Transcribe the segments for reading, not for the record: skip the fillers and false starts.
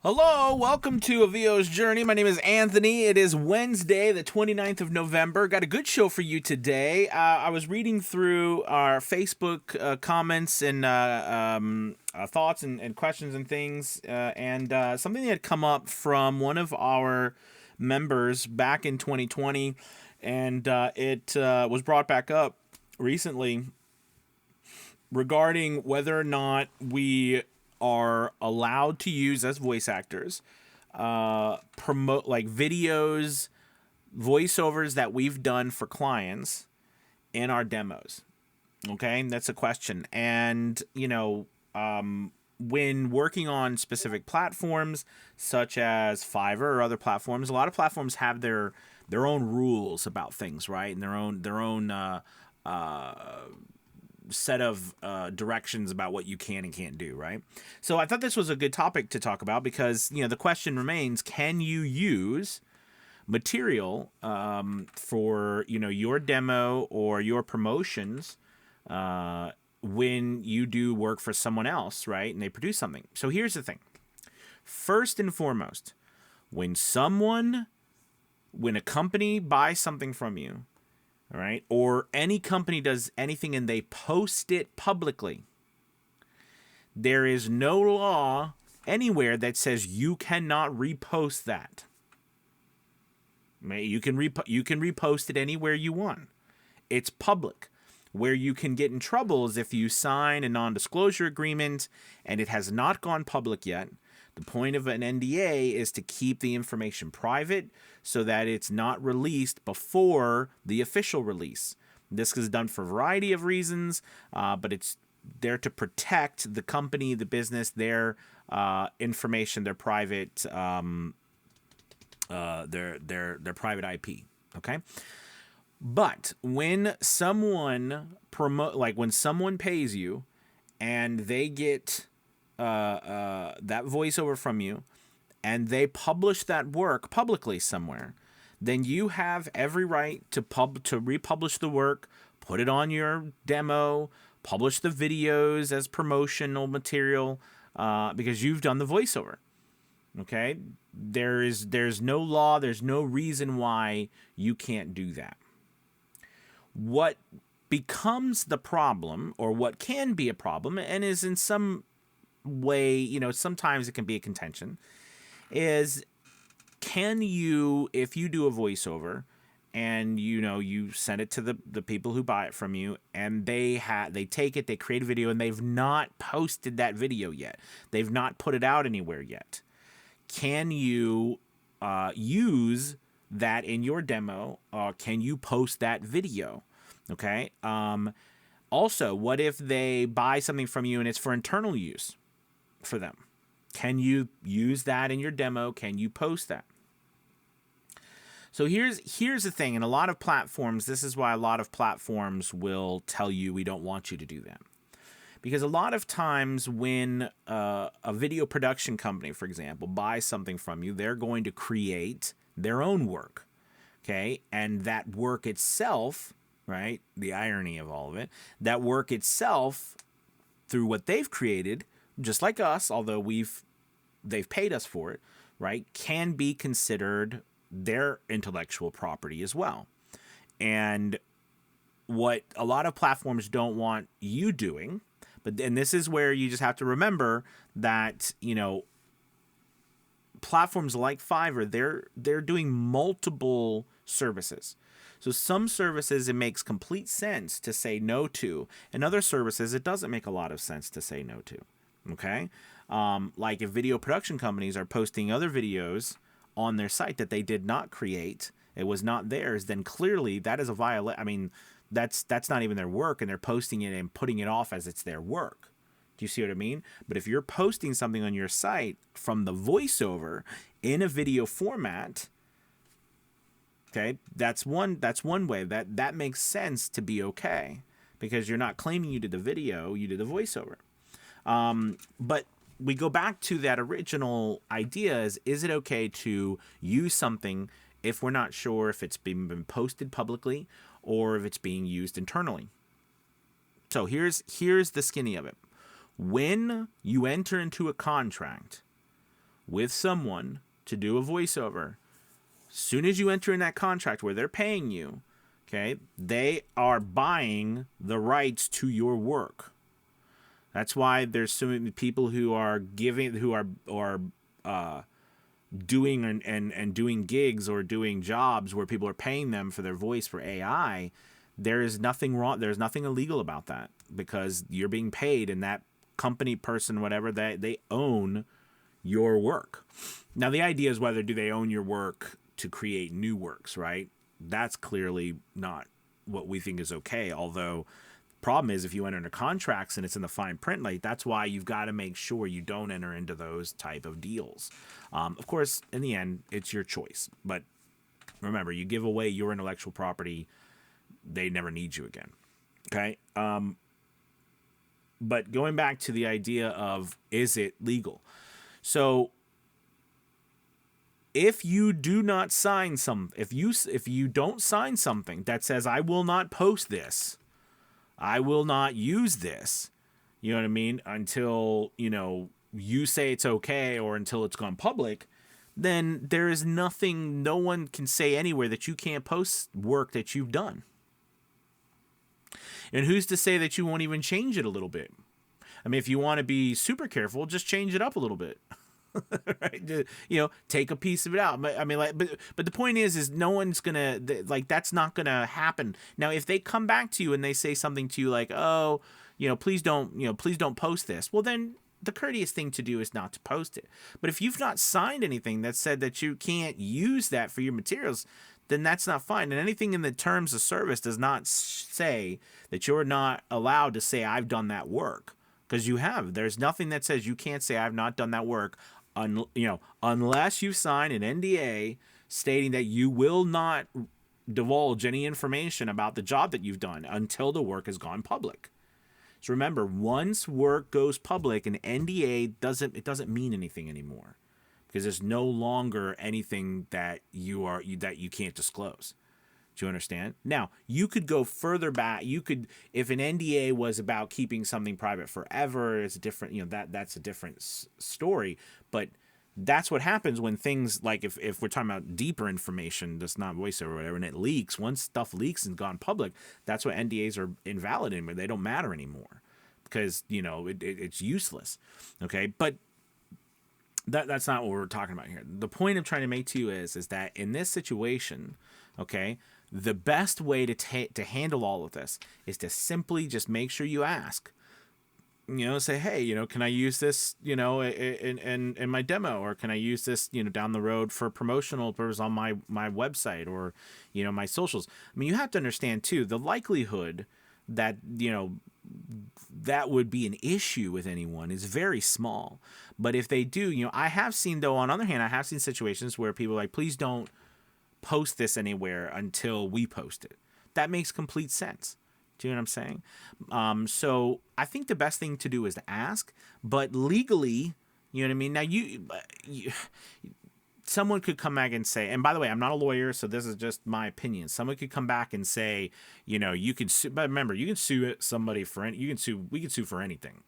Hello, welcome to A VO's Journey. My name is Anthony. It is Wednesday, the 29th of November. Got a good show for you today. I was reading through our Facebook comments and thoughts and questions and things, and something that had come up from one of our members back in 2020, and it was brought back up recently regarding whether or not we are allowed to use as voice actors promote like videos, voiceovers that we've done for clients in our demos. Okay, and that's a question. And when working on specific platforms such as Fiverr or other platforms, a lot of platforms have their own rules about things, right? And their own set of directions about what you can and can't do, right? So I thought this was a good topic to talk about because, the question remains, can you use material for, your demo or your promotions when you do work for someone else, right? And they produce something. So here's the thing. First and foremost, when a company buys something from you, all right, or any company does anything and they post it publicly, there is no law anywhere that says you cannot repost that. You can repost it anywhere you want. It's public. Where you can get in trouble is if you sign a non-disclosure agreement and it has not gone public yet. The point of an NDA is to keep the information private so that it's not released before the official release. This is done for a variety of reasons, but it's there to protect the company, the business, their information, their private, their private IP. Okay, but when someone when someone pays you, and they get that voiceover from you, and they publish that work publicly somewhere, then you have every right to republish the work, put it on your demo, publish the videos as promotional material, because you've done the voiceover. Okay, there's no law, there's no reason why you can't do that. What becomes the problem, or what can be a problem, and is in some way, sometimes it can be a contention, is can you, if you do a voiceover and you send it to the people who buy it from you, and they take it, they create a video, and they've not posted that video yet, they've not put it out anywhere yet, can you use that in your demo? Can you post that video? Okay. Also, what if they buy something from you and it's for internal use for them? Can you use that in your demo? Can you post that? So here's the thing. In a lot of platforms, this is why a lot of platforms will tell you we don't want you to do that. Because a lot of times when a video production company, for example, buys something from you, they're going to create their own work. Okay? And that work itself, right? The irony of all of it, that work itself, through what they've created, just like us, although they've paid us for it, right, can be considered their intellectual property as well. And what a lot of platforms don't want you doing, and this is where you just have to remember that, platforms like Fiverr, they're doing multiple services. So some services it makes complete sense to say no to, and other services it doesn't make a lot of sense to say no to. Okay? Like if video production companies are posting other videos on their site that they did not create, it was not theirs, then clearly that is a violation. I mean, that's not even their work, and they're posting it and putting it off as it's their work. Do you see what I mean? But if you're posting something on your site from the voiceover in a video format, okay, that's one way that makes sense to be okay, because you're not claiming you did the video, you did the voiceover. But we go back to that original idea: is it okay to use something if we're not sure if it's been posted publicly or if it's being used internally? So here's the skinny of it. When you enter into a contract with someone to do a voiceover, as soon as you enter in that contract where they're paying you, okay, they are buying the rights to your work. That's why there's so many people who are doing and doing gigs or doing jobs where people are paying them for their voice for AI. There is nothing wrong. There's nothing illegal about that, because you're being paid, and that company, person, whatever, they own your work. Now, the idea is, whether do they own your work to create new works, right? That's clearly not what we think is okay. Although, problem is, if you enter into contracts and it's in the fine print, like, that's why you've got to make sure you don't enter into those type of deals. Of course, in the end, it's your choice. But remember, you give away your intellectual property, they never need you again. Okay? But going back to the idea of, is it legal? So if you do not sign if you don't sign something that says, I will not post this, I will not use this, you know what I mean, until, you say it's okay, or until it's gone public, then there is nothing, no one can say anywhere that you can't post work that you've done. And who's to say that you won't even change it a little bit? I mean, if you want to be super careful, just change it up a little bit. Right? Take a piece of it out. I mean, but the point is no one's gonna, that's not gonna happen. Now, if they come back to you and they say something to you like, oh, please don't post this. Well, then the courteous thing to do is not to post it. But if you've not signed anything that said that you can't use that for your materials, then that's not fine. And anything in the terms of service does not say that you're not allowed to say, I've done that work, because you have. There's nothing that says you can't say, I've not done that work, unless you sign an NDA stating that you will not divulge any information about the job that you've done until the work has gone public. So remember, once work goes public, an NDA doesn't mean anything anymore, because there's no longer anything that you can't disclose. Do you understand? Now, you could go further back. If an NDA was about keeping something private forever, it's a different, that's a different story. But that's what happens when things like, if we're talking about deeper information, that's not voiceover or whatever, and it leaks. Once stuff leaks and gone public, that's what NDAs are invalid anymore. They don't matter anymore, because it's useless. Okay, but that's not what we're talking about here. The point I'm trying to make to you is that in this situation, okay, the best way to handle all of this is to simply just make sure you ask. Say, hey, can I use this, in my demo, or can I use this, down the road for promotional purposes on my website, or, my socials. I mean, you have to understand too, the likelihood that, that would be an issue with anyone is very small. But if they do, I have seen, though, on the other hand, I have seen situations where people are like, please don't post this anywhere until we post it. That makes complete sense. Do you know what I'm saying? So I think the best thing to do is to ask, but legally, you know what I mean? Now, someone could come back and say, and by the way, I'm not a lawyer, so this is just my opinion. Someone could come back and say, you can sue, but remember, you can sue somebody we can sue for anything.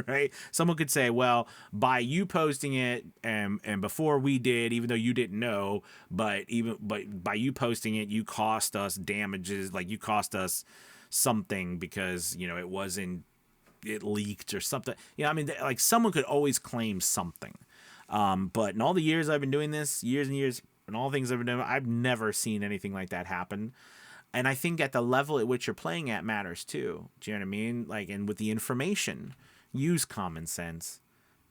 Right? Someone could say, well, by you posting it and before we did, even though you didn't know, but by you posting it, you cost us damages, like you cost us something because, it leaked or something. I mean, like, someone could always claim something. But in all the years I've been doing this, years and years, and all things I've been doing, I've never seen anything like that happen. And I think at the level at which you're playing at matters too. Do you know what I mean? Like, and with the information, use common sense.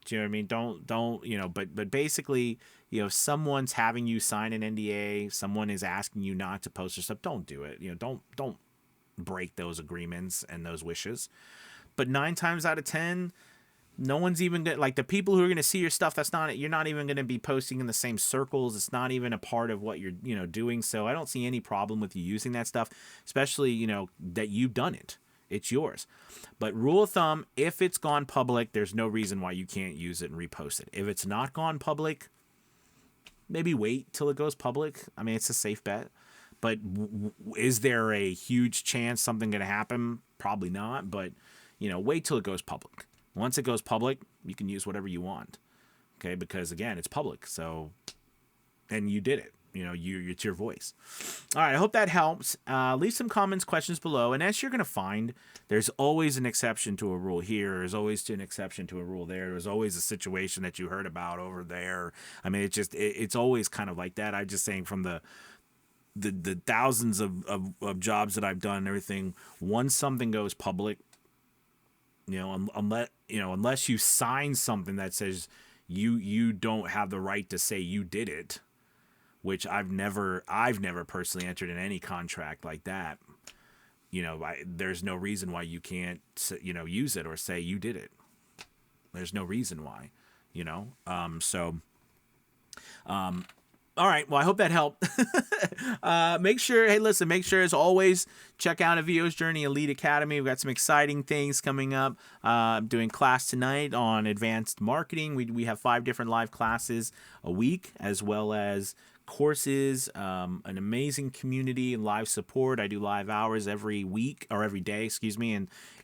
Do you know what I mean? Don't, but basically, someone's having you sign an NDA, someone is asking you not to post your stuff, don't do it. Don't break those agreements and those wishes. But 9 times out of 10, no one's even gonna, like, the people who are going to see your stuff, you're not even going to be posting in the same circles. It's not even a part of what you're doing. So I don't see any problem with you using that stuff, especially, that you've done it. It's yours. But rule of thumb, if it's gone public, there's no reason why you can't use it and repost it. If it's not gone public, maybe wait till it goes public. I mean, it's a safe bet. But is there a huge chance something going to happen? Probably not. But, wait till it goes public. Once it goes public, you can use whatever you want. Okay, because again, it's public. So, and you did it. It's your voice. All right, I hope that helps. Leave some comments, questions below. And as you're going to find, there's always an exception to a rule here. There's always an exception to a rule there. There's always a situation that you heard about over there. I mean, it's always kind of like that. I'm just saying from the thousands of jobs that I've done and everything, once something goes public, unless you sign something that says you don't have the right to say you did it, which I've never personally entered in any contract like that. There's no reason why you can't, use it or say you did it. There's no reason why, all right. Well, I hope that helped. Make sure as always, check out Avio's Journey Elite Academy. We've got some exciting things coming up. I'm doing class tonight on advanced marketing. We have 5 different live classes a week, as well as courses, an amazing community and live support. I do live hours every week or every day,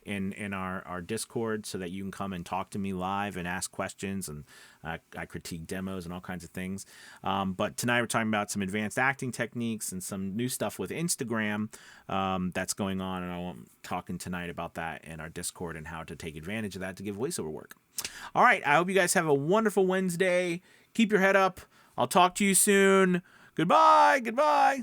in our Discord, so that you can come and talk to me live and ask questions, and I critique demos and all kinds of things. But tonight we're talking about some advanced acting techniques and some new stuff with Instagram that's going on, and I'm talking tonight about that in our Discord and how to take advantage of that to give voiceover work. All right, I hope you guys have a wonderful Wednesday. Keep your head up. I'll talk to you soon. Goodbye.